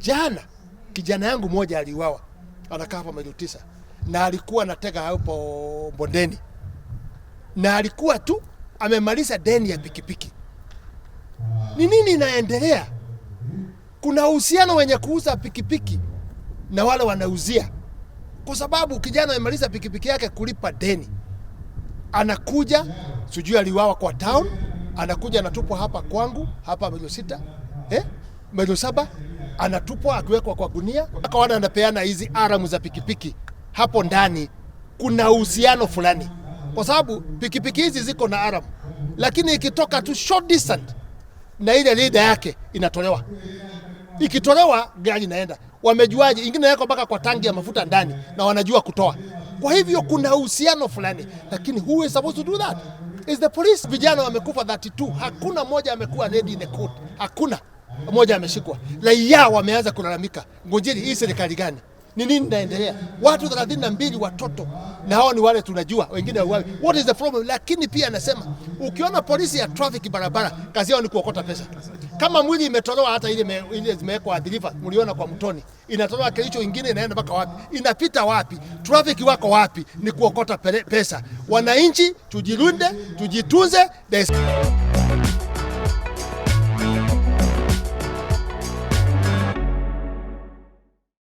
Jana kijana yangu mmoja aliuawa, anakaa hapa maili 9, na alikuwa anatega hapo bondeni, na alikuwa tu amemaliza deni ya pikipiki. Ni nini inaendelea? Kuna uhusiano wenye kuuza pikipiki na wale wanauzia, kwa sababu kijana amemaliza pikipiki yake kulipa deni, anakuja sijui aliuawa kwa town, anakuja anatupwa hapa kwangu hapa maili 6, maili 7, anatupwa akiwekwa kwa gunia. Akaona anapeana hizi aramu za pikipiki hapo ndani. Kuna uhusiano fulani, kwa sababu pikipiki hizi ziko na aramu, lakini ikitoka tu short distance na ile leader yake inatolewa. Ikitolewa gari inaenda. Wamejuaje? Ingine yako mpaka kwa tangi ya mafuta ndani na wanajua kutoa. Kwa hivyo kuna uhusiano fulani, lakini who is supposed to do that? Is the police. Vijana wamekufa 32, hakuna mmoja amekuwa ready in the court. Hakuna mmoja ameshikwa. Raia wameanza kulalamika. Ngunjiri, hii serikali gani? Ni nini inaendelea? Watu 32 watoto, na hao ni wale tunajua, wengine wao. What is the problem? Lakini pia anasema ukiona polisi ya traffic barabara, kazi yao ni kuokota pesa. Kama mwili imetolewa, hata ile zimewekwa adhiriva, mliona kwa mtoni, inatolewa kilicho ingine inaenda mpaka wapi? Inapita wapi? Traffic wako wapi? Ni kuokota pesa. Wananchi tujilunde, tujitunze.